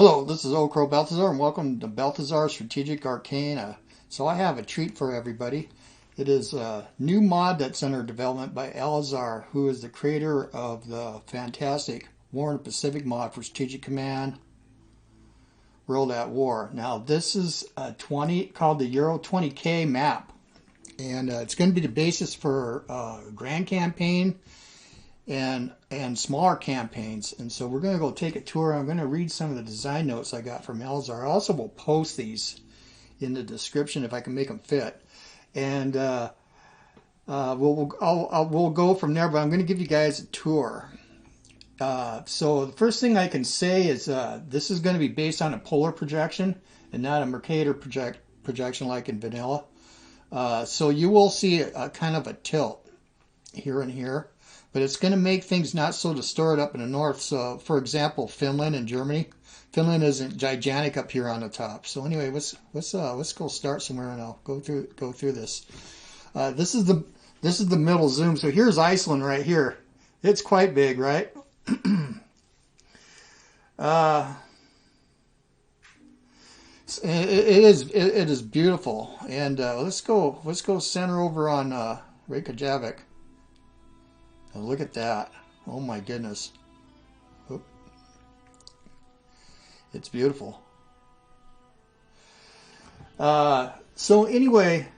Hello, this is Old Crow Balthazar, and welcome to Balthazar Strategic Arcana. So I have a treat for everybody. It is a new mod that's under development by Elessar, who is the creator of the fantastic War in the Pacific mod for Strategic Command, World at War. Now this is a called the Euro 20K map, and it's going to be the basis for Grand Campaign and smaller campaigns. And so we're going to go take a tour. I'm going to read some of the design notes I got from Elessar. I also will post these in the description if I can make them fit. And we'll go from there, but I'm going to give you guys a tour. So the first thing I can say is this is going to be based on a polar projection and not a Mercator projection like in vanilla. So you will see a kind of a tilt here and here. But it's going to make things not so distorted up in the north. So, for example, Finland and Germany. Finland isn't gigantic up here on the top. So anyway, let's go start somewhere, and I'll go through this. This is the middle zoom. So here's Iceland right here. It's quite big, right? It is beautiful. And let's go center over on Reykjavik. Now look at that. Oh my goodness. Oop. It's beautiful. So anyway,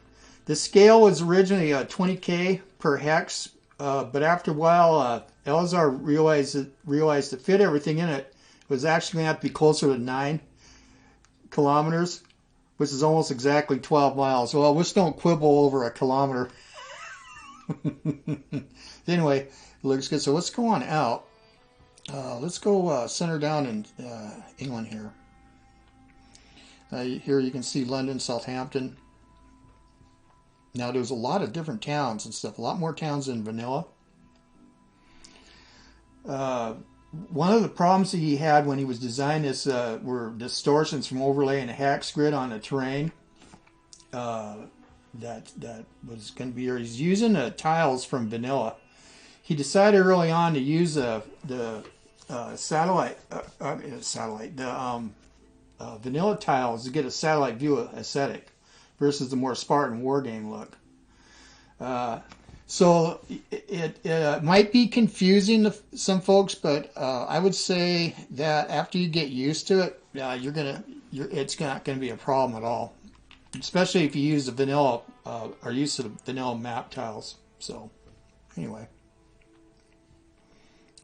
the scale was originally 20K per hex, but after a while, Elessar realized to fit everything in it was actually going to have to be closer to 9 kilometers, which is almost exactly 12 miles. Well, let's don't quibble over a kilometer. Anyway, it looks good. So let's go on out. Let's go center down in England here. Here you can see London, Southampton. Now there's a lot of different towns and stuff. A lot more towns than vanilla. One of the problems that he had when he was designing this were distortions from overlaying a hex grid on the terrain. That was going to be here. He's using the tiles from vanilla. He decided early on to use the vanilla tiles to get a satellite view aesthetic versus the more Spartan war game look. So it might be confusing to some folks, but I would say that after you get used to it, it's not going to be a problem at all. Especially if you use the vanilla or use the vanilla map tiles. So anyway,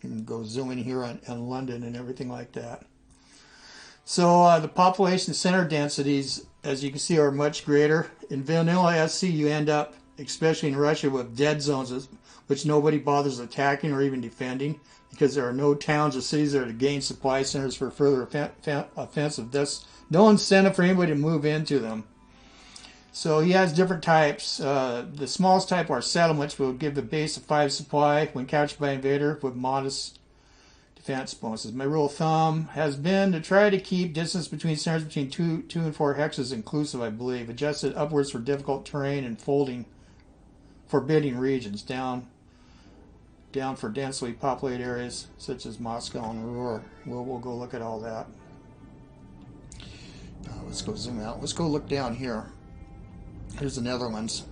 you can go zoom in here on London and everything like that. So the population center densities, as you can see, are much greater. In vanilla SC, you end up, especially in Russia, with dead zones, which nobody bothers attacking or even defending, because there are no towns or cities there to gain supply centers for further offensive. There's no incentive for anybody to move into them. So he has different types. The smallest type are settlements, which will give a base of 5 supply when captured by an invader with modest defense bonuses. My rule of thumb has been to try to keep distance between centers between 2 and 4 hexes inclusive, I believe. Adjusted upwards for difficult terrain and forbidding regions. Down for densely populated areas such as Moscow and Ruhr. We'll go look at all that. Let's go zoom out. Let's go look down here. Here's the Netherlands.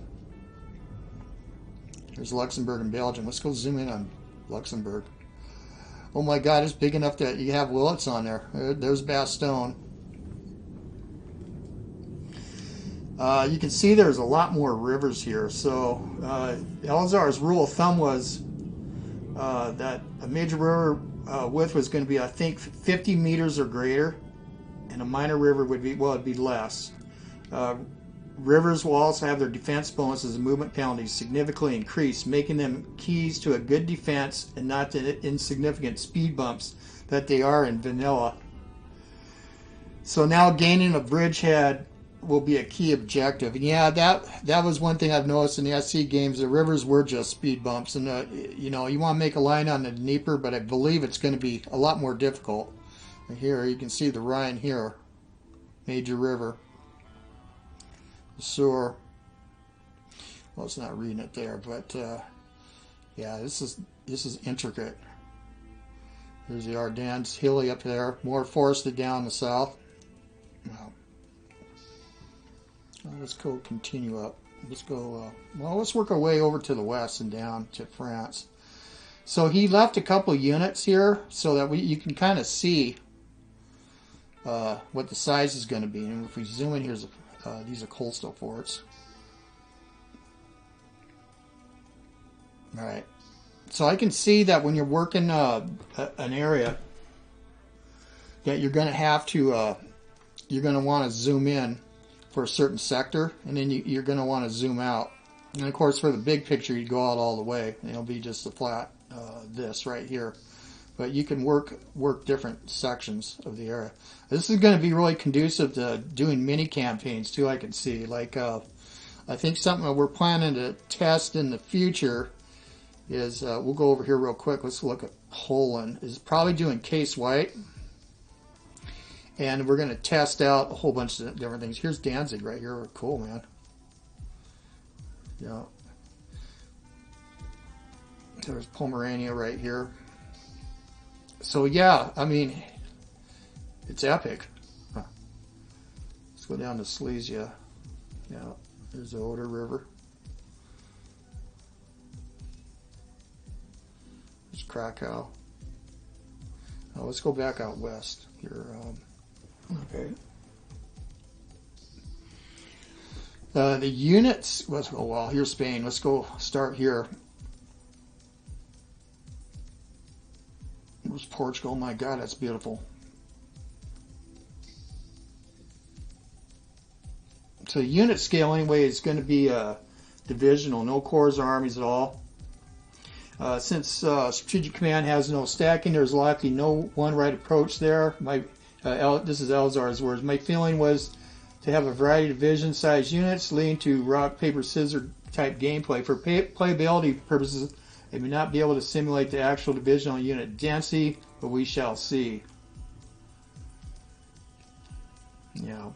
Here's Luxembourg and Belgium. Let's go zoom in on Luxembourg. Oh my God, it's big enough that you have Willets on there. There's Bastogne. You can see there's a lot more rivers here. So Elessar's rule of thumb was that a major river width was going to be, I think, 50 meters or greater, and a minor river would be, well, it'd be less. Rivers will also have their defense bonuses and movement penalties significantly increased, making them keys to a good defense and not the insignificant speed bumps that they are in vanilla. So now gaining a bridgehead will be a key objective. And yeah, that was one thing I've noticed in the SC games. The rivers were just speed bumps, and you want to make a line on the Dnieper, but I believe it's going to be a lot more difficult. And here you can see the Rhine here, major river. Elessar. Well, it's not reading it there, but yeah, this is intricate. There's the Ardennes, hilly up there, more forested down the south. Well, let's go continue up. Let's go, well, let's work our way over to the west and down to France. So he left a couple units here so that you can kind of see what the size is going to be. And if we zoom in, here's these are coastal forts. All right. So I can see that when you're working an area, that you're going to have to, you're going to want to zoom in for a certain sector, and then you're going to want to zoom out. And of course, for the big picture, you go out all the way, and it'll be just a flat this right here. But you can work different sections of the area. This is going to be really conducive to doing mini campaigns too. I can see, like, I think something that we're planning to test in the future is we'll go over here real quick. Let's look at Poland. Is probably doing case white, and we're going to test out a whole bunch of different things. Here's Danzig right here. Cool, man. Yeah. There's Pomerania right here. So yeah, I mean, it's epic. Huh. Let's go down to Silesia. Yeah, there's the Oder River. There's Krakow. Now let's go back out west here. Okay. The units. Let's go. Well, here's Spain. Let's go start here. Where's Portugal? My God, that's beautiful. So unit scale anyway is going to be divisional, no corps or armies at all. Since Strategic Command has no stacking, there's likely no one right approach there. This is Elessar's words. My feeling was to have a variety of division-sized units leading to rock, paper, scissors type gameplay. For playability purposes, they may not be able to simulate the actual divisional unit density, but we shall see. Yeah.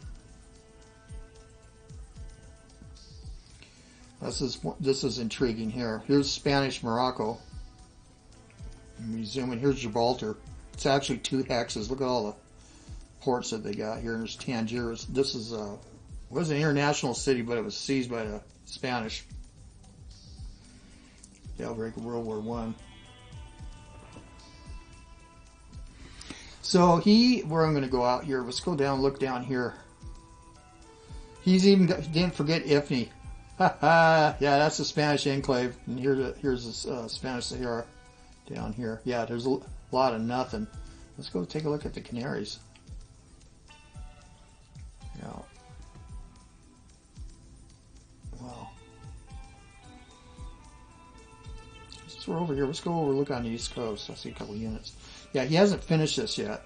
This is intriguing here. Here's Spanish Morocco. And we zoom in. Here's Gibraltar. It's actually 2 hexes. Look at all the ports that they got here. There's Tangier. This is was an international city, but it was seized by the Spanish. The outbreak of World War I. So where I'm going to go out here, let's go down, look down here. He didn't forget Ifni. Yeah, that's the Spanish enclave. And here's the Spanish Sahara down here. Yeah, there's a lot of nothing. Let's go take a look at the Canaries. Yeah. Wow. So we're over here. Let's go over look on the East Coast. I see a couple units. Yeah, he hasn't finished this yet.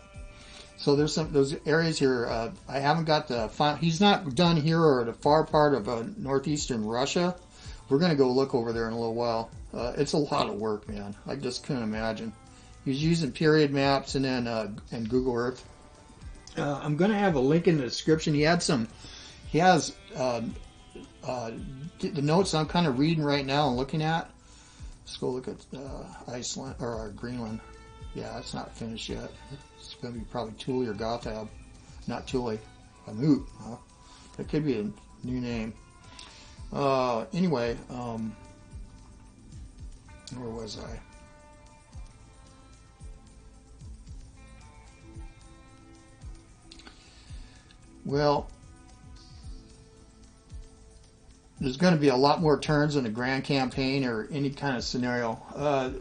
So there's those areas here. I haven't got the final. He's not done here or the far part of northeastern Russia. We're going to go look over there in a little while. It's a lot of work, man. I just couldn't imagine. He's using period maps and then and Google Earth. I'm going to have a link in the description. He has the notes I'm kind of reading right now and looking at. Let's go look at Iceland or Greenland. Yeah, it's not finished yet. It's going to be probably Thule or Gothab. Not Thule. Amut. Huh? That could be a new name. Anyway, where was I? Well, there's going to be a lot more turns in a grand campaign or any kind of scenario.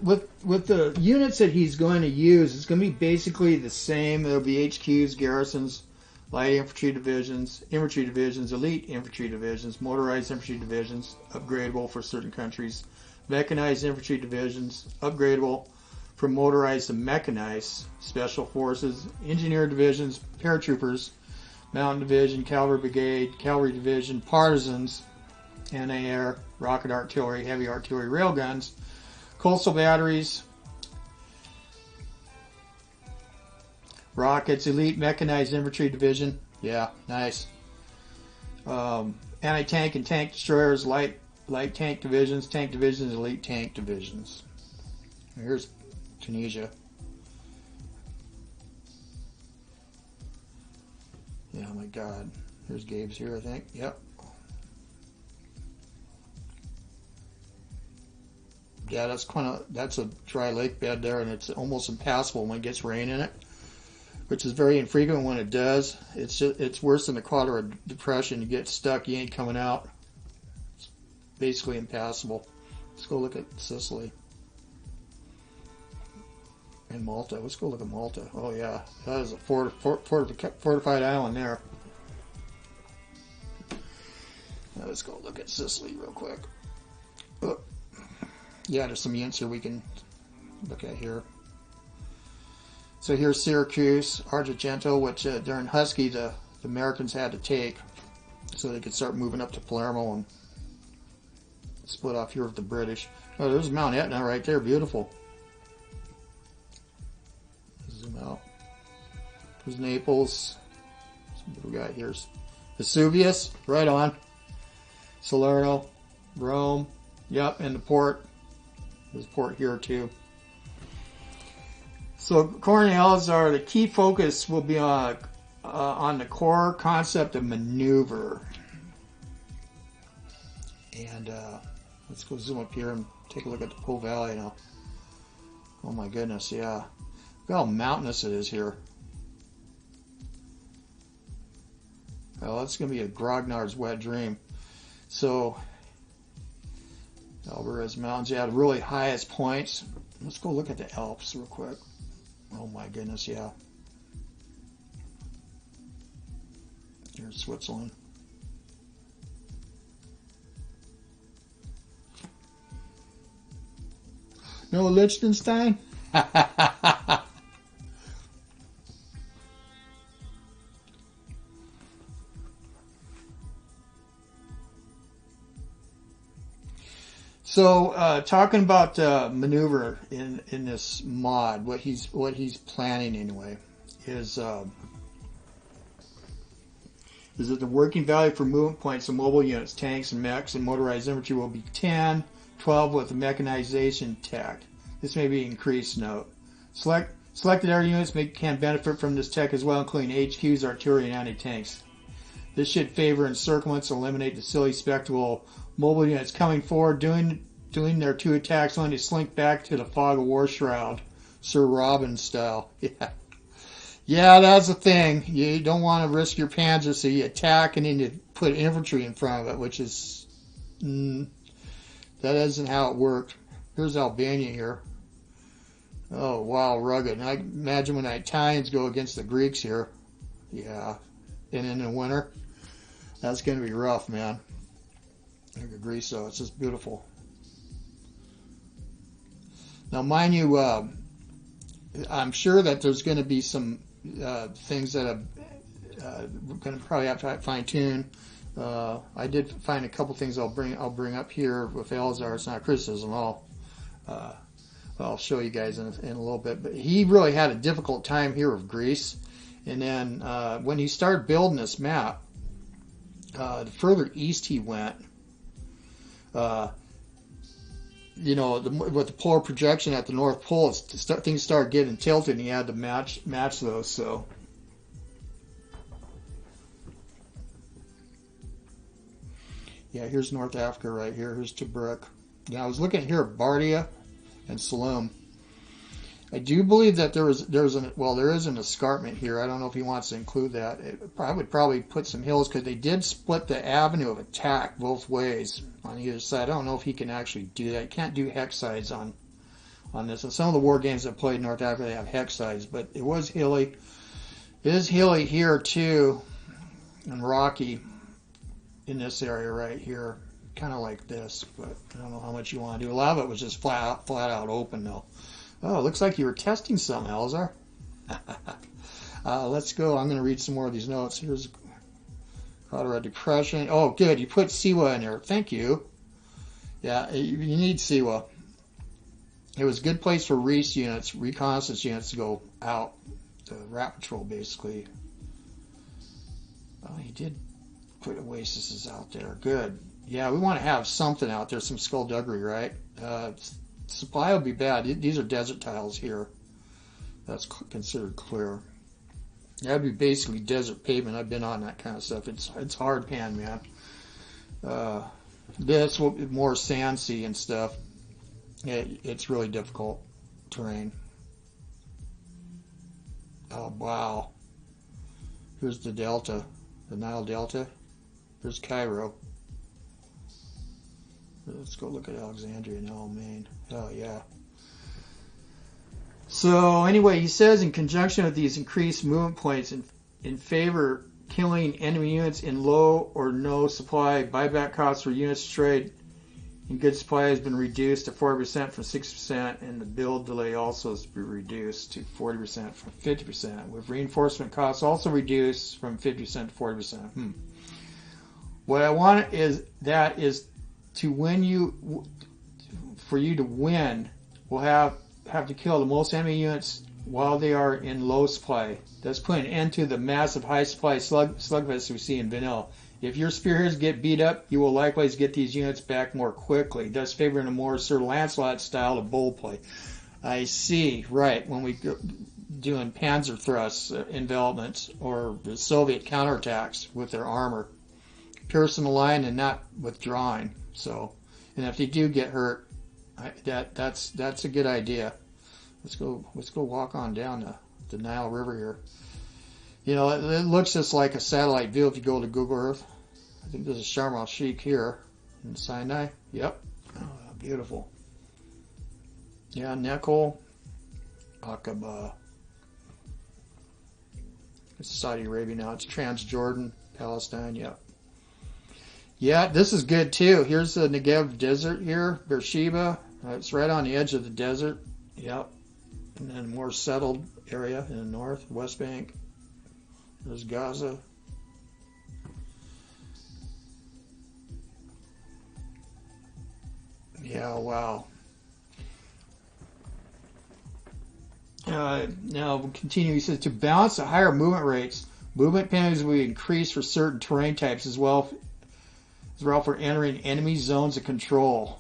With the units that he's going to use, it's going to be basically the same. There'll be HQs, garrisons, light infantry divisions, elite infantry divisions, motorized infantry divisions, upgradable for certain countries, mechanized infantry divisions, upgradable from motorized to mechanized, special forces, engineer divisions, paratroopers, mountain division, cavalry brigade, cavalry division, partisans, NAR, rocket artillery, heavy artillery, railguns, coastal batteries, rockets, elite mechanized infantry division. Yeah, nice. Anti-tank and tank destroyers, light tank divisions, elite tank divisions. Here's Tunisia. my God. Here's Gabe's here, I think. Yep. Yeah, that's a dry lake bed there, and it's almost impassable when it gets rain in it, which is very infrequent when it does. It's worse than the Colorado Depression. You get stuck, you ain't coming out. It's basically impassable. Let's go look at Sicily and Malta. Let's go look at Malta. Oh yeah, that is a fortified island there. Now let's go look at Sicily real quick. Oh. Yeah, there's some units here we can look at here. So here's Syracuse, Argento, which during Husky the Americans had to take so they could start moving up to Palermo and split off here with the British. Oh, there's Mount Etna right there, beautiful. Zoom out. There's Naples. What we got here? Vesuvius, right on. Salerno, Rome, yep, and the port. There's a port here too. So Cornel's are the key focus will be on the core concept of maneuver. And let's go zoom up here and take a look at the Po Valley now. Oh my goodness, yeah. Look how mountainous it is here. Well, that's going to be a grognard's wet dream. So Alvarez Mountains, yeah, the really highest points. Let's go look at the Alps real quick. Oh my goodness, yeah. Here's Switzerland. No Liechtenstein? So, talking about maneuver in this mod, what he's planning anyway is that the working value for movement points of mobile units, tanks and mechs, and motorized infantry will be 10, 12 with the mechanization tech. This may be increased. Note: selected air units can benefit from this tech as well, including HQs, artillery, and anti-tanks. This should favor encirclements and eliminate the silly spectacle mobile units coming forward, doing their two attacks only to slink back to the fog of war shroud, Sir Robin style. Yeah, that's the thing. You don't want to risk your panzer, so you attack and then you put infantry in front of it, which is that isn't how it worked. Here's Albania here. Oh wow, rugged. And I imagine when the Italians go against the Greeks here. Yeah, and in the winter, that's going to be rough, man. I agree. So it's just beautiful. Now, mind you, I'm sure that there's going to be some things that we're going to probably have to fine tune. I did find a couple things I'll bring up here with Elessar. It's not criticism at all. I'll show you guys in a little bit. But he really had a difficult time here with Greece. And then when he started building this map, the further east he went, with the polar projection at the North Pole, things started getting tilted, and he had to match those. So, yeah, here's North Africa right here. Here's Tobruk. Now I was looking here at Bardia and Saloum. I do believe that there is an escarpment here. I don't know if he wants to include that. I would probably put some hills because they did split the avenue of attack both ways on either side. I don't know if he can actually do that. He can't do hex sides on this. And some of the war games that played in North Africa, they have hex sides, but it was hilly. It is hilly here too, and rocky in this area right here, kind of like this. But I don't know how much you want to do. A lot of it was just flat out open though. Oh, it looks like you were testing something, Elessar. Let's go. I'm going to read some more of these notes. Here's Colorado Depression. Oh, good. You put Siwa in there. Thank you. Yeah, you need Siwa. It was a good place for reconnaissance units to go out to rat patrol, basically. Oh, he did put oases out there. Good. Yeah, we want to have something out there, some skullduggery, right? Supply will be bad. These are desert tiles here. That's considered clear. That'd be basically desert pavement. I've been on that kind of stuff. It's hard pan, man. This will be more sand sea and stuff. It's really difficult terrain. Oh, wow. Here's the delta, the Nile Delta. Here's Cairo. Let's go look at Alexandria now, Maine. Oh, yeah. So, anyway, he says in conjunction with these increased movement points in favor killing enemy units in low or no supply, buyback costs for units destroyed in good supply has been reduced to 40% from 60%, and the build delay also has been reduced to 40% from 50%, with reinforcement costs also reduced from 50% to 40%. What I want is to win you, for you to win, we'll have to kill the most enemy units while they are in low supply. That's putting an end to the massive high supply slugfest we see in vanilla. If your spearheads get beat up, you will likewise get these units back more quickly, thus favoring a more Sir Lancelot style of bold play. I see, right, when we go doing panzer thrusts, envelopments, or the Soviet counterattacks with their armor. Piercing the line and not withdrawing. So, and if they do get hurt, that's a good idea. Let's go walk on down the Nile River here. You know, it looks just like a satellite view if you go to Google Earth. I think this is Sharm el-Sheikh here in Sinai. Yep. Oh, beautiful. Yeah, Nekhol, Aqaba. It's Saudi Arabia now. It's Transjordan, Palestine. Yep. Yeah, this is good too. Here's the Negev desert here, Beersheba. It's right on the edge of the desert. Yep. And then a more settled area in the north, West Bank. There's Gaza. Yeah, wow. Now we'll continue. He says to balance the higher movement rates, movement penalties will be increased for certain terrain types as well for entering enemy zones of control.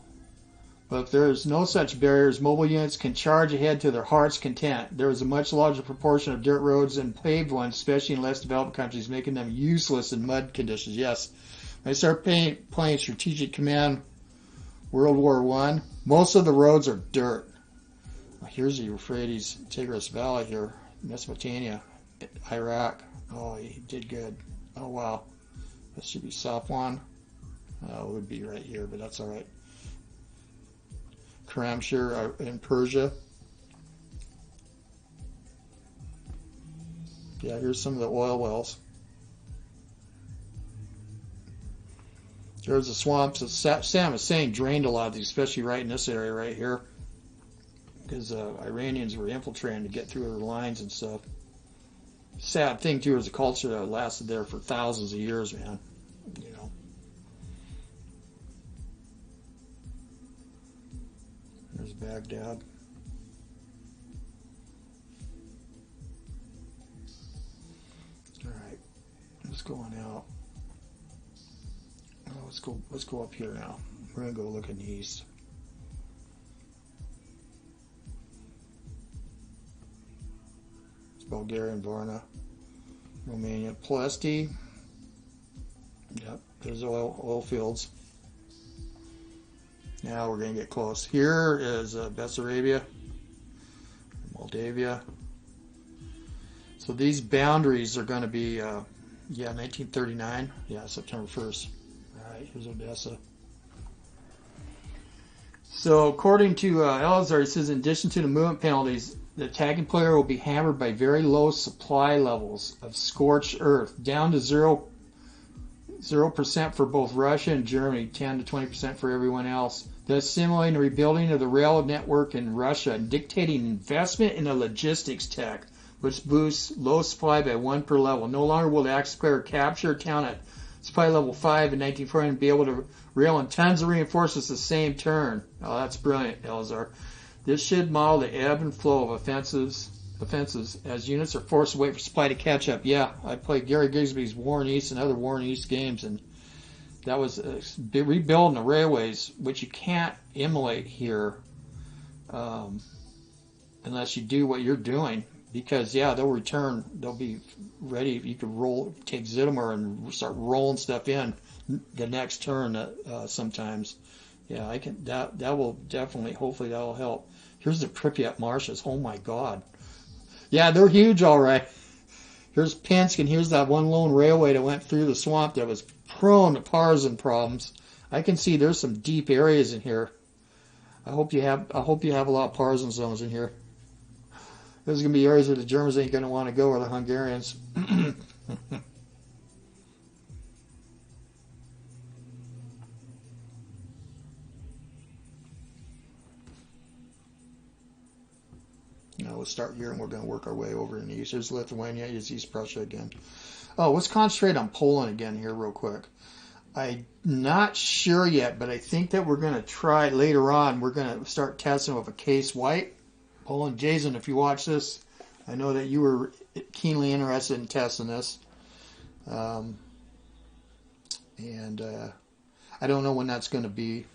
But if there is no such barriers, mobile units can charge ahead to their heart's content. There is a much larger proportion of dirt roads than paved ones, especially in less developed countries, making them useless in mud conditions. Yes, when I started playing Strategic Command World War I, most of the roads are dirt. Here's the Euphrates Tigris Valley here, Mesopotamia, Iraq. Oh, he did good. Oh, wow. This should be Safwan. It would be right here, but that's all right. Karamshir in Persia. Yeah, here's some of the oil wells. There's the swamps that Sam is saying drained a lot of these, especially right in this area right here, because Iranians were infiltrating to get through their lines and stuff. Sad thing too is the culture that lasted there for thousands of years, man. You know. There's Baghdad. All right, let's go on out. Oh, let's go up here now. We're gonna go look in the east. It's Bulgaria and Varna, Romania, Ploesti. Yep, there's oil fields. Now we're going to get close. Here is Bessarabia, Moldavia. So these boundaries are going to be, 1939. Yeah, September 1st. All right, here's Odessa. So according to Elessar, he says in addition to the movement penalties, the attacking player will be hammered by very low supply levels of scorched earth, down to 0% for both Russia and Germany, 10 to 20% for everyone else. Thus simulating the rebuilding of the rail network in Russia and dictating investment in the logistics tech, which boosts low supply by 1 per level. No longer will the Axis player capture a town at supply level 5 in 1940 and be able to rail in tons of reinforcements the same turn. Oh, that's brilliant, Elessar. This should model the ebb and flow of offenses as units are forced to wait for supply to catch up. Yeah, I played Gary Grigsby's War in East and other War in East games, and that was rebuilding the railways, which you can't emulate here unless you do what you're doing, because yeah, they'll return. They'll be ready. You could take Zitomer and start rolling stuff in the next turn. Sometimes, yeah, I can. That will definitely. Hopefully, that will help. Here's the Pripyat marshes. Oh my God. Yeah, they're huge, all right. Here's Pinsk, and here's that one lone railway that went through the swamp that was prone to partisan problems. I can see there's some deep areas in here. I hope you have a lot of partisan zones in here. There's going to be areas where the Germans ain't going to want to go, or the Hungarians. Now we'll start here, and we're going to work our way over in the east. There's Lithuania. Here's East Prussia again. Oh, let's concentrate on Poland again here real quick. I'm not sure yet, but I think that we're going to try later on. We're going to start testing with a case white. Poland, Jason, if you watch this, I know that you were keenly interested in testing this. I don't know when that's going to be,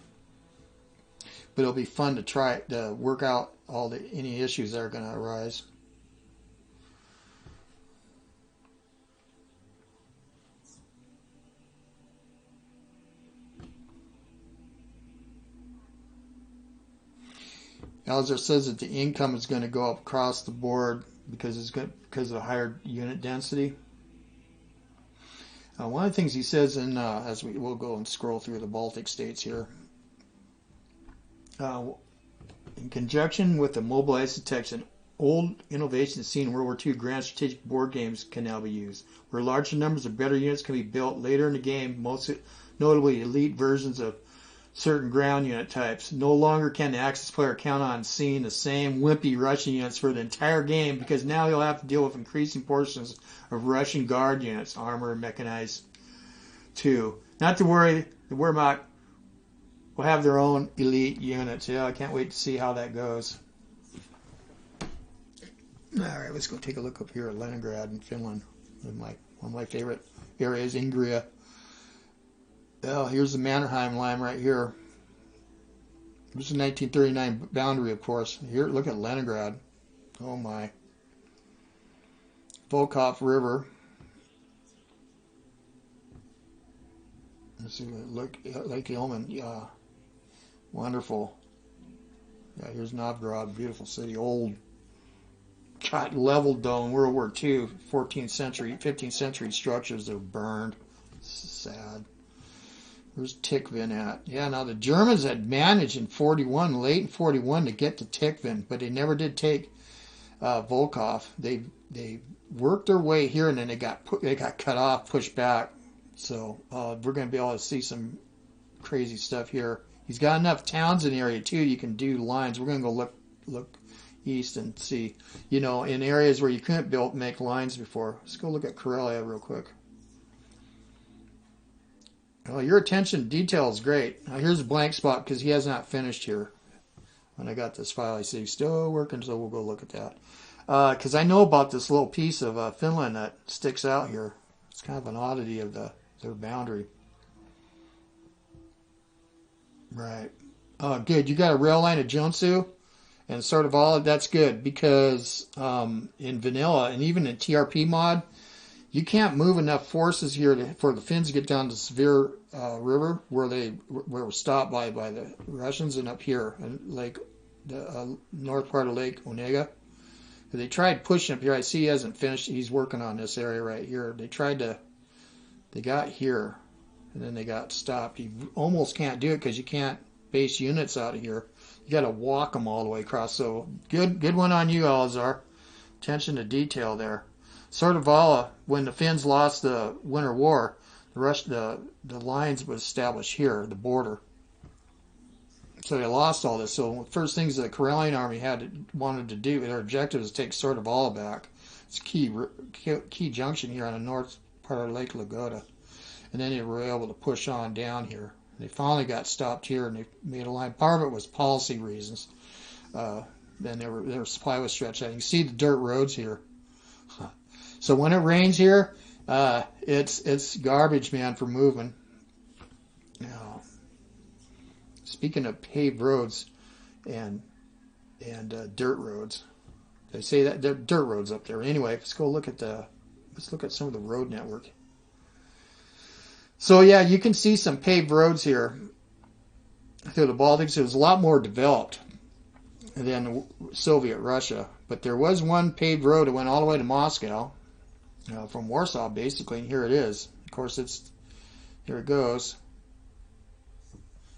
but it'll be fun to try to work out any issues that are going to arise. Elessar says that the income is going to go up across the board because of the higher unit density. One of the things he says as we'll go and scroll through the Baltic states here, in conjunction with the mobilized detection, old innovations seen in World War II grand strategic board games can now be used, where larger numbers of better units can be built later in the game, most notably elite versions of certain ground unit types. No longer can the Axis player count on seeing the same wimpy Russian units for the entire game, because now he'll have to deal with increasing portions of Russian guard units, armor and mechanized too. Not to worry, the Wehrmacht will have their own elite units. Yeah, I can't wait to see how that goes. Alright, let's go take a look up here at Leningrad and Finland. One of my favorite areas, Ingria. Oh, here's the Mannerheim line right here. This is 1939 boundary, of course. Here, look at Leningrad. Oh my. Volkhov River. Let's see, look, Lake Ilmen. Yeah, wonderful. Yeah, here's Novgorod, beautiful city, old, got level dome, World War II, 14th century, 15th century structures that are burned. Sad. Where's Tikhvin at? Yeah, now the Germans had managed in 41, late in 41, to get to Tikhvin, but they never did take Volkhov. They worked their way here, and then they got cut off, pushed back. So we're going to be able to see some crazy stuff here. He's got enough towns in the area too. You can do lines. We're going to go look east and see. You know, in areas where you couldn't make lines before. Let's go look at Karelia real quick. Oh, your attention to detail is great. Now here's a blank spot because he has not finished here. When I got this file, I see he's still working, so we'll go look at that. Because I know about this little piece of Finland that sticks out here. It's kind of an oddity of their boundary. Right. Good. You got a rail line at Joensuu and sort of all of that's good because in vanilla and even in TRP mod, you can't move enough forces here for the Finns to get down to Svir River, where we're stopped by the Russians, and up here in the north part of Lake Onega. They tried pushing up here. I see he hasn't finished. He's working on this area right here. They got here, and then they got stopped. You almost can't do it because you can't base units out of here. You got to walk them all the way across. So good one on you, Elessar. Attention to detail there. Sortavala, when the Finns lost the Winter War, the lines was established here, the border. So they lost all this. So the first things the Karelian army wanted to do, their objective is to take Sortavala back. It's a key junction here on the north part of Lake Lagoda. And then they were able to push on down here. They finally got stopped here, and they made a line. Part of it was policy reasons. Then their supply was stretched out. You can see the dirt roads here. So when it rains here, it's garbage, man, for moving. Now, speaking of paved roads and dirt roads, They say that there are dirt roads up there. Anyway, let's look at some of the road network. So yeah, you can see some paved roads here through the Baltics. It was a lot more developed than Soviet Russia, but there was one paved road that went all the way to Moscow, from Warsaw basically, and here it is. Of course, here it goes,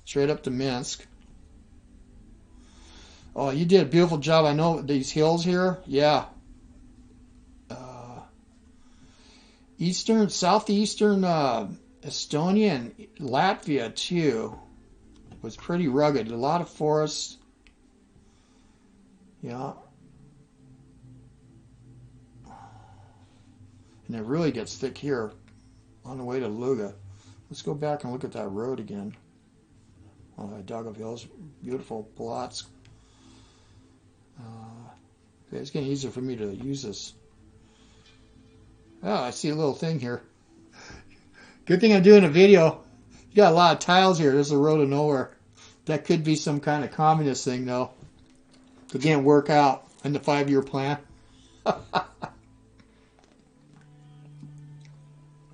straight up to Minsk. Oh, you did a beautiful job. I know these hills here, yeah. Southeastern Estonia and Latvia too was pretty rugged. A lot of forests. Yeah. And it really gets thick here on the way to Luga. Let's go back and look at that road again. Oh, Dagov Hills, beautiful Polotsk. Okay, it's getting easier for me to use this. Oh, I see a little thing here. Good thing I'm doing a video. You got a lot of tiles here. There's a road of nowhere. That could be some kind of communist thing, though. It didn't work out in the 5-year plan.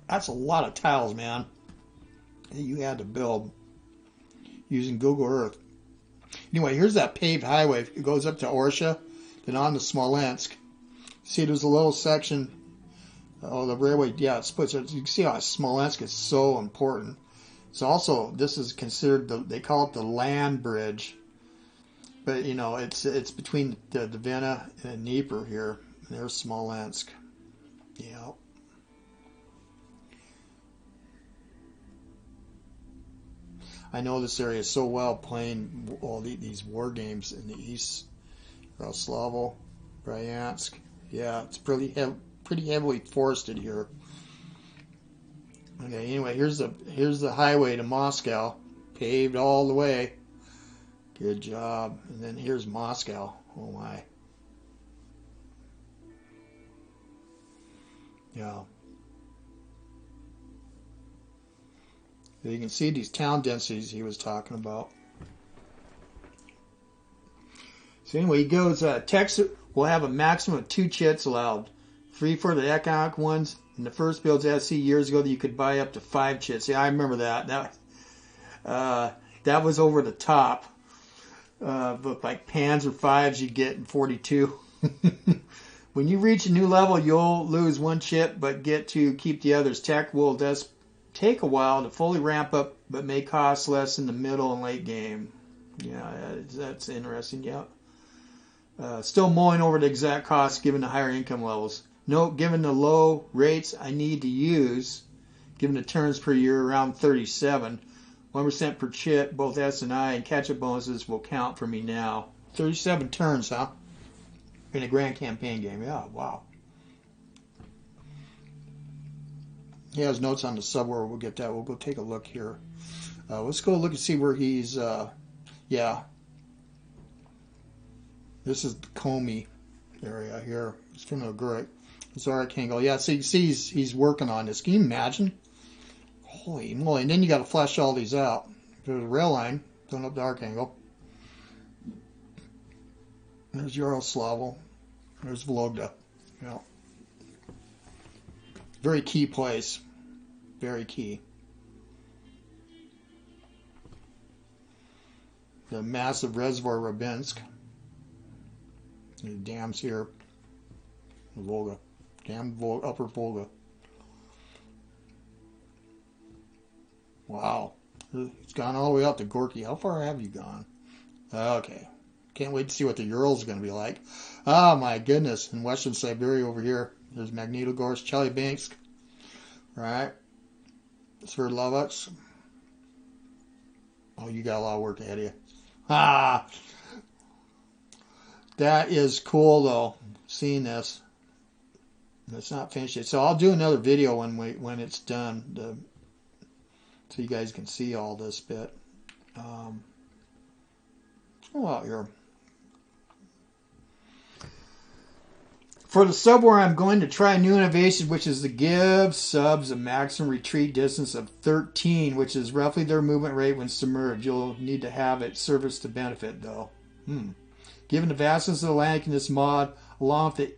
That's a lot of tiles, man, that you had to build using Google Earth. Anyway, here's that paved highway. It goes up to Orsha, then on to Smolensk. See, there's a little section. Oh, the railway, yeah, it splits. You can see how Smolensk is so important. It's also, this is considered, they call it the land bridge. But, you know, it's between the Dvina and Dnieper here. There's Smolensk. Yeah. I know this area so well, playing all these war games in the east. Roslavo, Bryansk. Yeah, it's pretty heavily forested here. Okay, anyway, here's the highway to Moscow, paved all the way. Good job. And then here's Moscow. Oh my. Yeah. You can see these town densities he was talking about. So anyway, he goes, Texas will have a maximum of 2 chits allowed. Free for the economic ones. In the first builds I see years ago that you could buy up to 5 chits. Yeah, I remember that. That was over the top. But like Panzer 5s you get in 42. When you reach a new level, you'll lose 1 chit, but get to keep the others. Tech will take a while to fully ramp up, but may cost less in the middle and late game. Yeah, that's interesting. Yeah. Still mulling over the exact cost given the higher income levels. Note, given the low rates I need to use, given the turns per year around 37, 1% per chit, both S&I and catch-up bonuses will count for me now. 37 turns, huh? In a grand campaign game. Yeah, wow. He has notes on the subwar. We'll get that. We'll go take a look here. Let's go look and see where he's, yeah. This is the Komi area here. It's from a great. It's Archangel. Yeah, so you see he's working on this. Can you imagine? Holy moly. And then you got to flesh all these out. There's a rail line going up to Archangel. There's Yaroslavl. There's Vologda. Yeah. Very key place. Very key. The massive reservoir Rabinsk. The dams here. The Volga. Upper Volga. Wow. It's gone all the way out to Gorky. How far have you gone? Okay. Can't wait to see what the Ural's going to be like. Oh my goodness. In Western Siberia over here. There's Magnitogorsk, Chelyabinsk. Right. Sverdlovsk. Oh, you got a lot of work ahead of you. Ah! That is cool, though, seeing this. It's not finished yet. So I'll do another video when it's done, so you guys can see all this bit. Go out here. For the subwar, I'm going to try a new innovation, which is to give subs a maximum retreat distance of 13, which is roughly their movement rate when submerged. You'll need to have it service to benefit, though. Given the vastness of the Atlantic in this mod, along with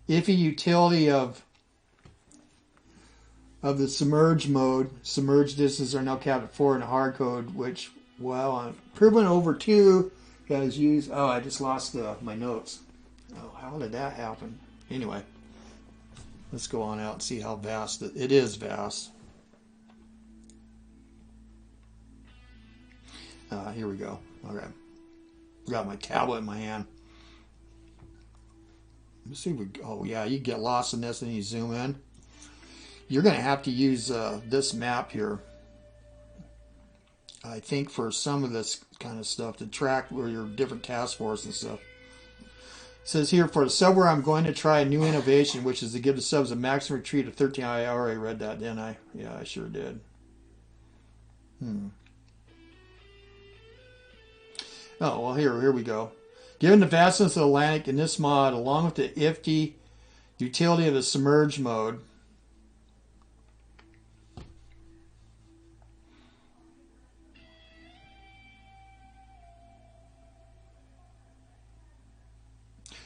the iffy utility of the submerged mode. Submerged distances are now capped at 4 in the hard code, which, well, on improvement over 2 has used. Oh, I just lost my notes. Oh, how did that happen? Anyway, let's go on out and see how vast it is. Vast. Here we go. Okay, got my tablet in my hand. Let's see if we. Oh yeah, you get lost in this and you zoom in. You're going to have to use this map here, I think, for some of this kind of stuff to track where your different task force and stuff. It says here, for the subware, I'm going to try a new innovation, which is to give the subs a maximum retreat of 13. I already read that, didn't I? Yeah, I sure did. Oh, well, here we go. Given the vastness of the Atlantic in this mod, along with the iffy utility of the submerged mode,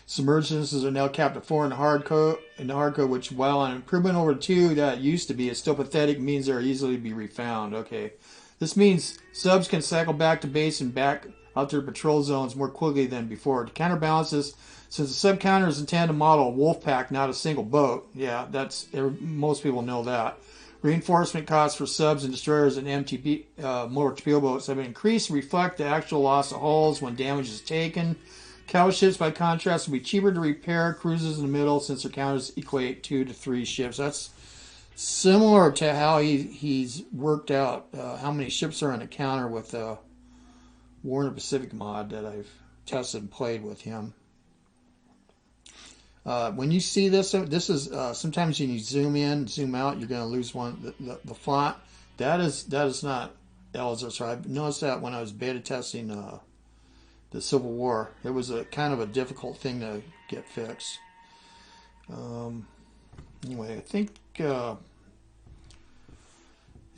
submerged distances are now capped at 4 in the hard code, which, while an improvement over 2 that it used to be, is still pathetic, means they are easily to be refound. Okay. This means subs can cycle back to base and back out to their patrol zones more quickly than before. To counterbalance this, since the sub counter is intended to model a wolf pack, not a single boat. Yeah, most people know that. Reinforcement costs for subs and destroyers and MTB motor torpedo boats have been increased to reflect the actual loss of hulls when damage is taken. Cow ships, by contrast, will be cheaper to repair. Cruisers in the middle, since their counters equate 2 to 3 ships. That's similar to how he's worked out how many ships are on a counter with War in the Pacific mod that I've tested and played with him. When you see this is sometimes when you zoom in, zoom out, you're going to lose the font. That is not Elessar. So I noticed that when I was beta testing the Civil War. It was a kind of a difficult thing to get fixed. Anyway, I think it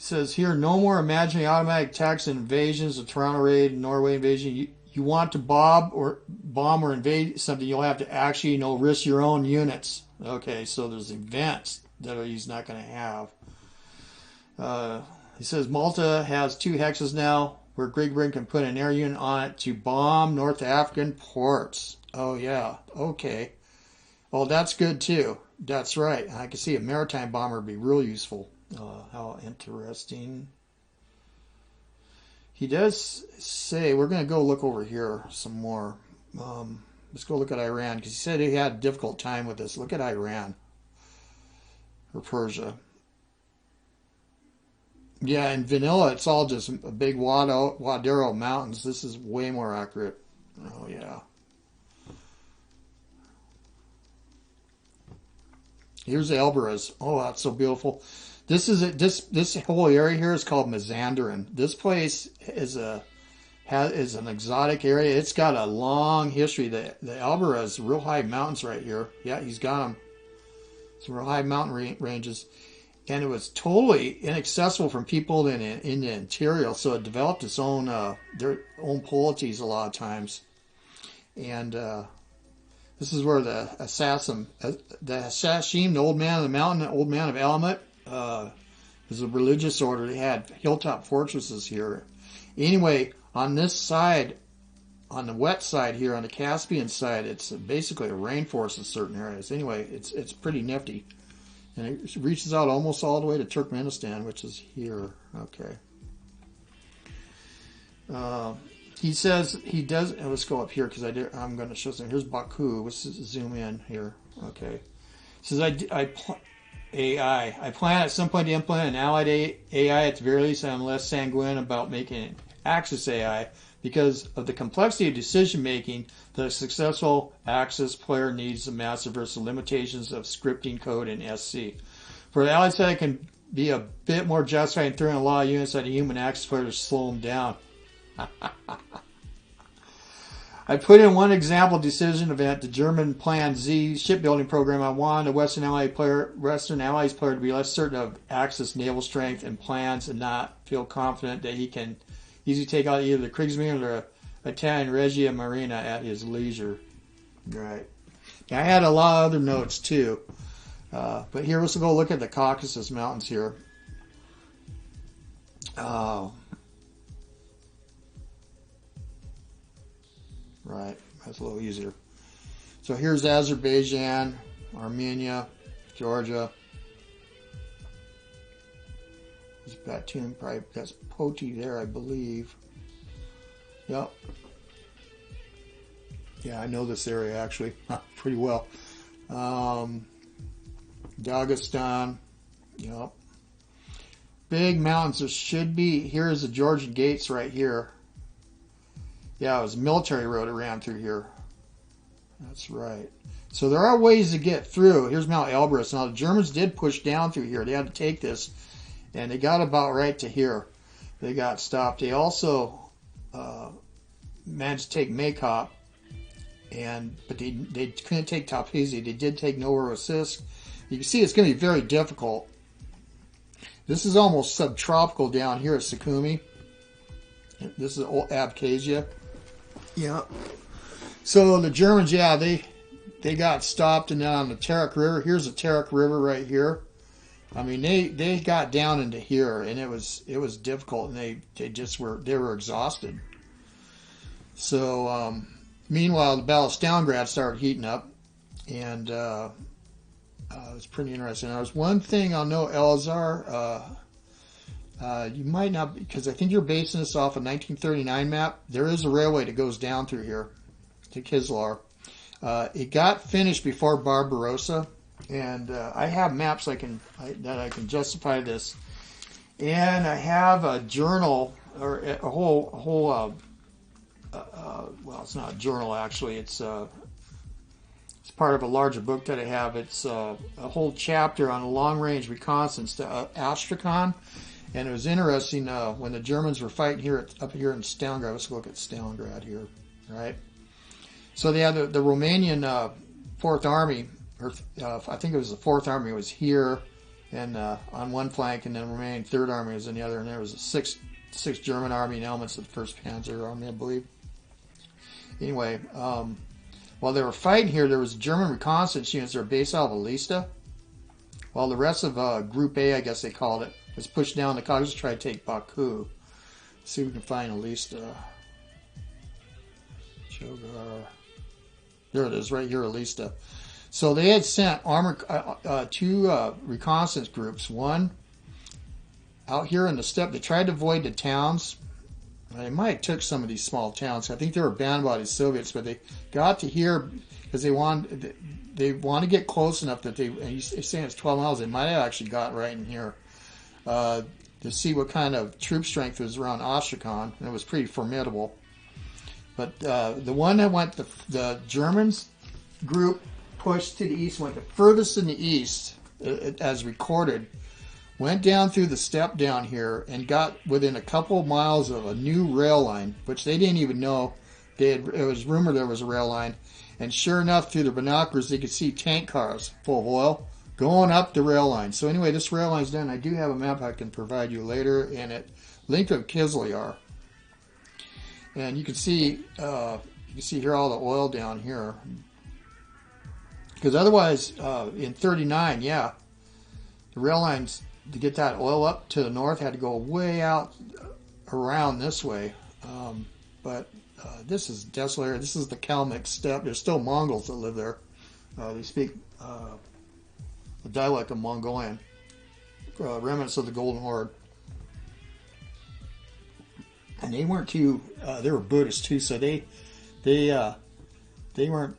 says here, no more imagining automatic attacks and invasions. The Toronto raid, Norway invasion. You want to bomb or invade something, you'll have to actually, risk your own units. Okay, so there's events that he's not going to have. He says Malta has 2 hexes now, where Great Britain can put an air unit on it to bomb North African ports. Oh, yeah. Okay. Well, that's good, too. That's right. I can see a maritime bomber would be real useful. How interesting. He does say, we're going to go look over here some more. Let's go look at Iran, because he said he had a difficult time with this. Look at Iran. Or Persia. Yeah, in vanilla, it's all just a big Wadero mountains. This is way more accurate. Oh, yeah. Here's Elbrus. Oh, that's so beautiful. This whole area here is called Mazandaran. This place is an exotic area. It's got a long history. The Elbrus, real high mountains right here. Yeah, he's got them. Some real high mountain ranges. And it was totally inaccessible from people in the interior, so it developed its own their own polities a lot of times. And this is where the Assassin, the Old Man of the Mountain, the Old Man of Element, is a religious order. They had hilltop fortresses here. Anyway, on this side, on the wet side here, on the Caspian side, it's basically a rainforest in certain areas. Anyway, it's pretty nifty. And it reaches out almost all the way to Turkmenistan, which is here. Okay. He says he does. Let's go up here because I'm going to show some. Here's Baku. Let's zoom in here. Okay. He says I plan at some point to implement an allied AI. At the very least, I'm less sanguine about making it Axis AI because of the complexity of decision making. The successful Axis player needs the master versus the limitations of scripting code in SC. For the allied side, it can be a bit more justified in throwing a lot of units at a human Axis player to slow them down. I put in one example decision event, the German Plan Z shipbuilding program. I wanted a Western Allies player to be less certain of Axis naval strength and plans and not feel confident that he can easily take out either the Kriegsmarine or the Italian Regia Marina at his leisure. Right. I had a lot of other notes too. But here, let's go look at the Caucasus Mountains here. Right, that's a little easier. So here's Azerbaijan, Armenia, Georgia. There's Batum, probably that's Poti there, I believe. Yep. Yeah, I know this area actually pretty well. Dagestan. Yep. Big mountains. There should be. Here's the Georgian gates right here. Yeah, it was a military road that ran through here. That's right. So there are ways to get through. Here's Mount Elbrus. Now the Germans did push down through here. They had to take this, and they got about right to here. They got stopped. They also managed to take Maykop, but they couldn't take Tophazi. They did take Novorossiysk. You can see it's going to be very difficult. This is almost subtropical down here at Sukhumi. This is Abkhazia. Yeah. So the Germans, yeah, they got stopped, and then on the Terek River, here's the Terek River right here. I mean, they got down into here, and it was difficult, and they were exhausted. So meanwhile, the Battle of Stalingrad started heating up, and it was pretty interesting. There's one thing I'll know, Elessar. You might not, because I think you're basing this off a 1939 map. There is a railway that goes down through here to Kislar. It got finished before Barbarossa, and I have maps that I can justify this. And I have a journal, or a whole well, it's not a journal actually. It's part of a larger book that I have. It's a whole chapter on a long-range reconnaissance to Astrakhan. And it was interesting when the Germans were fighting here up here in Stalingrad. Let's look at Stalingrad here, right? So they had the Romanian Fourth Army, or I think it was the Fourth Army, was here and on one flank, and then the Romanian Third Army was on the other, and there was a sixth German Army and elements of the First Panzer Army, I believe. Anyway, while they were fighting here, there was German reconnaissance units that were based out of Elista, while the rest of Group A, I guess they called it, was pushed down the Caucasus to try to take Baku. Let's see if we can find Elista. Chogar. There it is, right here, Elista. So they had sent two reconnaissance groups. One out here in the steppe. They tried to avoid the towns. They might have took some of these small towns. I think they were banned by the Soviets, but they got to here because they want to get close enough that and you're saying it's 12 miles. They might have actually got right in here to see what kind of troop strength was around Astrakhan. And it was pretty formidable. But the one that went, the Germans group pushed to the east, went the furthest in the east, as recorded, went down through the steppe down here and got within a couple of miles of a new rail line, which they didn't even know. It was rumored there was a rail line. And sure enough, through the binoculars, they could see tank cars full of oil going up the rail line. So anyway, this rail line's done. I do have a map I can provide you later, and it linked with Kislyar. And you can see here all the oil down here. Because otherwise, in 39, yeah, the rail lines to get that oil up to the north had to go way out around this way. But this is desolate area. This is the Kalmyk steppe. There's still Mongols that live there. They speak the dialect of Mongolian, remnants of the Golden Horde. And they weren't too. They were Buddhist too, so they weren't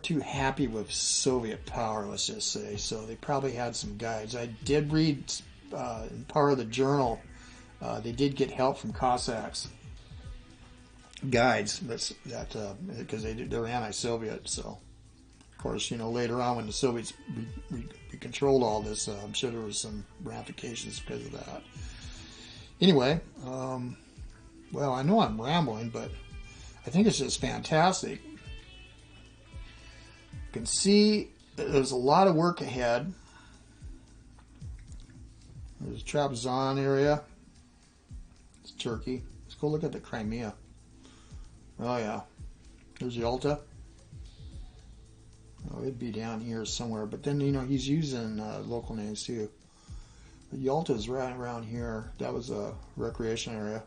too happy with Soviet power. Let's just say. So they probably had some guides. I did read in part of the journal. They did get help from Cossacks guides, but because they're anti-Soviet. So of course, later on when the Soviets controlled all this, I'm sure there was some ramifications because of that. Anyway. Well, I know I'm rambling, but I think it's just fantastic. You can see there's a lot of work ahead. There's Trabzon area. It's Turkey. Let's go look at the Crimea. Oh, yeah. There's Yalta. Oh, it'd be down here somewhere. But then, you know, he's using local names too. But Yalta's right around here. That was a recreation area.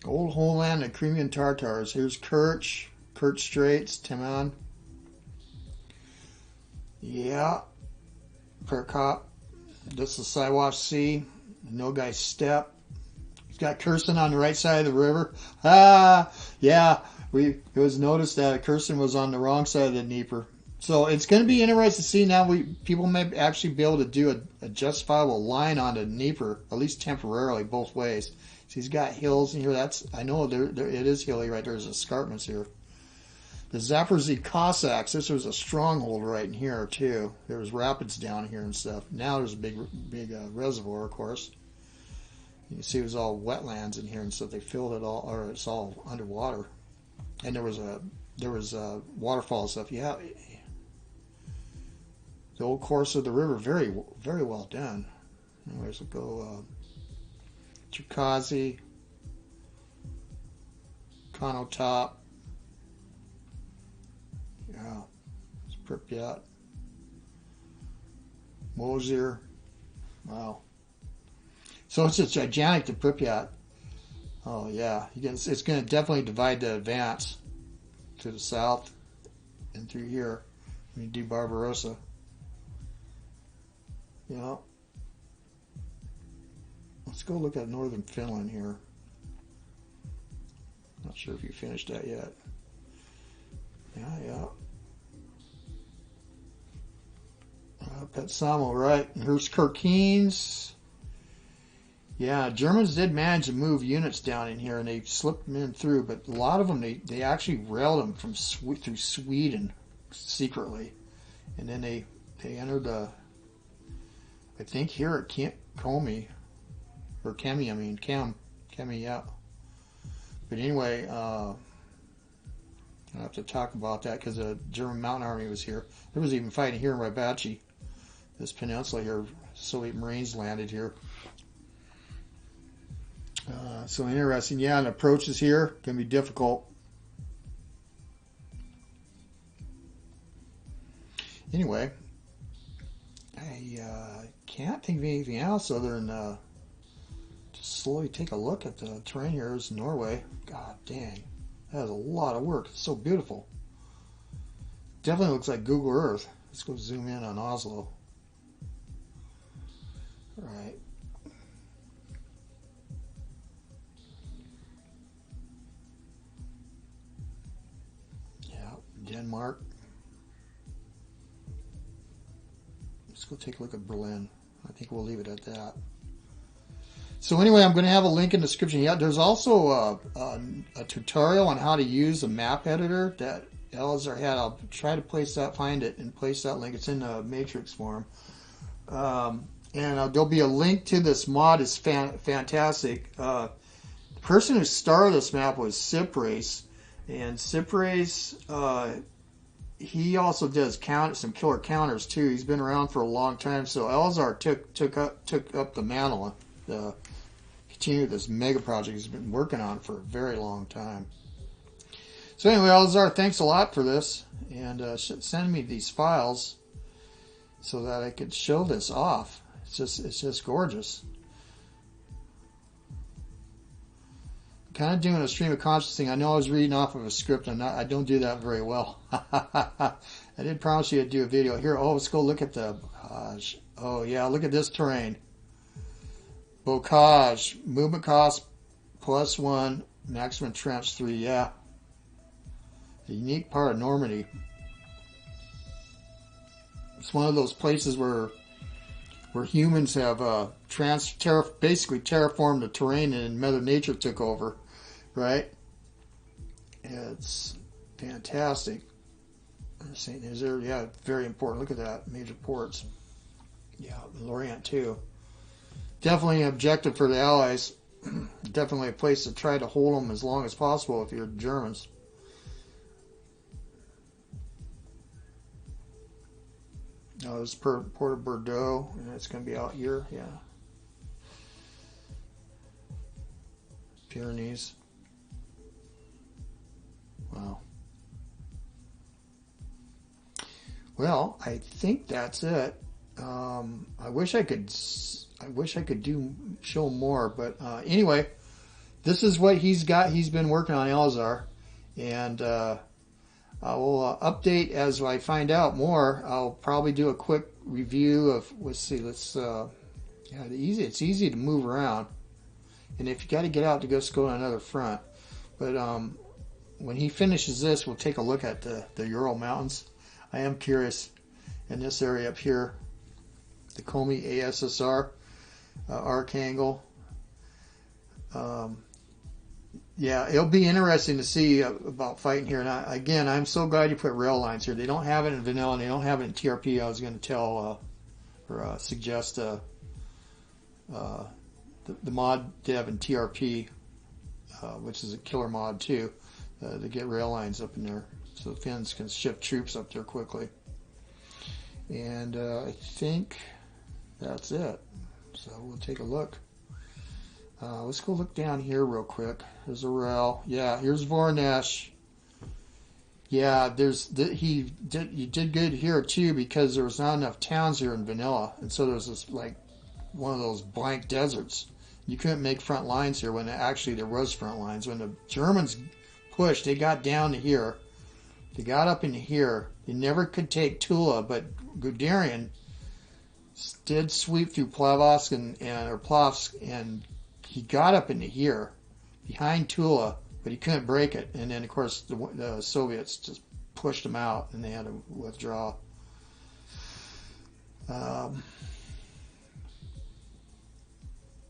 Old homeland of Crimean Tatars. Here's Kerch, Kerch Straits, Taman. Yeah. Perkop. This is Siwash Sea. Nogai Steppe. He's got Kherson on the right side of the river. Ah, yeah. It was noticed that Kherson was on the wrong side of the Dnieper. So it's going to be interesting to see now. People may actually be able to do a justifiable line on the Dnieper, at least temporarily, both ways. So he's got hills in here. I know it is hilly right there. There's escarpments here. The Zaporozhye Cossacks. This was a stronghold right in here too. There was rapids down here and stuff. Now there's a big reservoir, of course. You can see it was all wetlands in here and stuff. They filled it all, or it's all underwater. And there was waterfall stuff. Yeah, the old course of the river, very very well done. Anyways, we'll go Cherkazy, Konotop. Yeah, it's Pripyat, Mosir. Wow. So it's just gigantic to Pripyat. Oh yeah, it's going to definitely divide the advance to the south and through here when you do Barbarossa. Yeah. Let's go look at northern Finland here. Not sure if you finished that yet. Yeah. Petsamo, right? And here's Kirkenes. Yeah, Germans did manage to move units down in here, and they slipped them in through. But a lot of them, they actually railed them through Sweden secretly, and then they entered. I think here at Kemi, yeah. But anyway, I'll have to talk about that because the German Mountain Army was here. There was even fighting here in Rybachi, this peninsula here. Soviet Marines landed here. So interesting. Yeah, and approaches here can be difficult. Anyway, I can't think of anything else other than just slowly take a look at the terrain here. It's Norway. God dang. That is a lot of work. It's so beautiful. Definitely looks like Google Earth. Let's go zoom in on Oslo. All right. Denmark. Let's go take a look at Berlin. I think we'll leave it at that. So anyway, I'm going to have a link in the description. Yeah, there's also a tutorial on how to use a map editor that Elessar had. I'll try to find it and place that link. It's in the matrix form. And there'll be a link to this mod. It's fantastic. The person who started this map was Sipres. And Sipres, he also does some killer counters too. He's been around for a long time. So Elessar took up the mantle to continue this mega project he's been working on for a very long time. So anyway, Elessar, thanks a lot for this, and send me these files so that I could show this off. It's just gorgeous. Kind of doing a stream of consciousness thing. I know I was reading off of a script, and I don't do that very well. I did promise you I'd do a video here. Oh, let's go look at the Bocage. Oh yeah, look at this terrain. Bocage, movement cost +1, maximum trench 3. Yeah, a unique part of Normandy. It's one of those places where humans have basically terraformed the terrain, and Mother Nature took over. Right? It's fantastic. Is there? Yeah, very important. Look at that. Major ports. Yeah, Lorient too. Definitely an objective for the Allies. Definitely a place to try to hold them as long as possible if you're Germans. Oh, this is Port of Bordeaux, and it's going to be out here. Yeah. Pyrenees. Wow. Well, I think that's it. I wish I could show more, but anyway, this is what he's got. He's been working on Elessar, and I will update as I find out more. I'll probably do a quick review of. Let's see. Yeah, it's easy to move around, and if you got to get out to go on another front, but when he finishes this, we'll take a look at the Ural Mountains. I am curious in this area up here, the Komi ASSR arc angle. Yeah, it'll be interesting to see about fighting here. And again, I'm so glad you put rail lines here. They don't have it in vanilla, and they don't have it in TRP. I was going to tell or suggest the mod dev in TRP, which is a killer mod too, to get rail lines up in there so the Finns can ship troops up there quickly. And I think that's it. So we'll take a look. Let's go look down here real quick. There's a rail. Yeah, here's Voronezh. Yeah, you did good here too, because there was not enough towns here in vanilla, and so there's this like one of those blank deserts. You couldn't make front lines here when actually there was front lines. When the Germans pushed, they got down to here. They got up into here. They never could take Tula, but Guderian did sweep through Plavsk or Plavsk, and he got up into here behind Tula, but he couldn't break it. And then, of course, the Soviets just pushed him out, and they had to withdraw.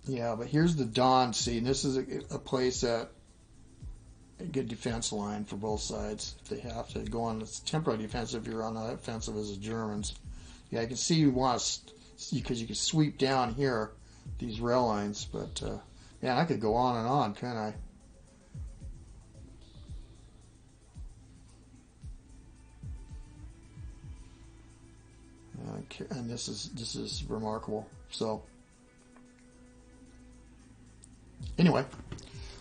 Yeah, but here's the Don Sea, and this is a place that a good defense line for both sides. They have to go on this temporary defensive if you're on the offensive as the Germans. Yeah, I can see you want to, because you can sweep down here these rail lines, but man, I could go on and on, can't I? Okay, and this is remarkable. So anyway.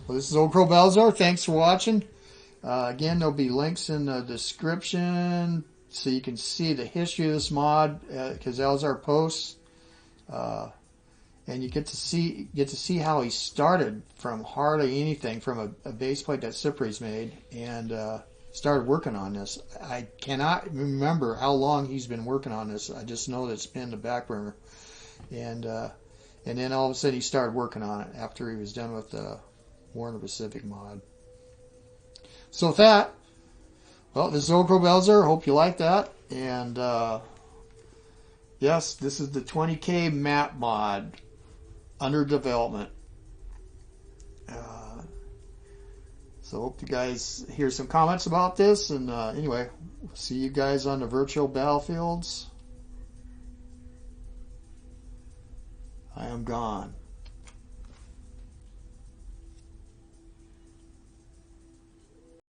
Well, this is Old Crow Elessar. Thanks for watching. Again, there'll be links in the description so you can see the history of this mod, because Elessar posts, and you get to see how he started from hardly anything, from a base plate that Sipres made, and started working on this. I cannot remember how long he's been working on this. I just know that it's been the back burner, and then all of a sudden he started working on it after he was done with the War in the Pacific mod. So with that, well, this is Old Crow Elessar. Hope you like that. And yes, this is the 20K map mod under development. So hope you guys hear some comments about this. And anyway, see you guys on the virtual battlefields. I am gone.